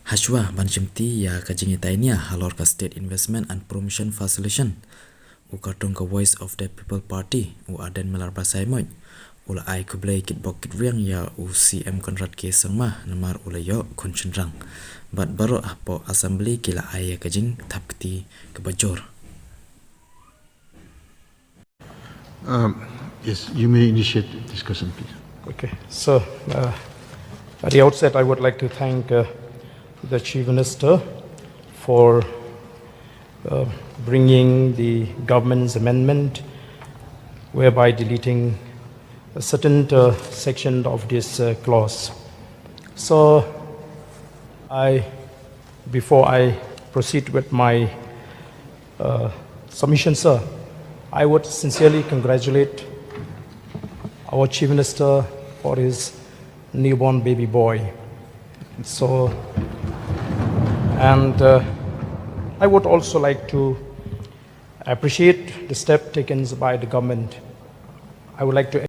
Hashwa banjimti ya kajingitainia halor ka State Investment and Promotion Facilitation u kartung ka Voice of the People Party u aden melar basai moy ula ai khublei kitbok kitriang ya u CM Conrad ke sangma namar ula yo khun shynrang bat baro apo assembly kila ai kajing thapkti ke bajor. Yes, you may initiate discussion, please. Okay, so at the outset, I would like to thank the Chief Minister for bringing the government's amendment, whereby deleting a certain section of this clause. So, before I proceed with my submission, sir, I would sincerely congratulate our Chief Minister for his newborn baby boy. So, and I would also like to appreciate the step taken by the government. I would like to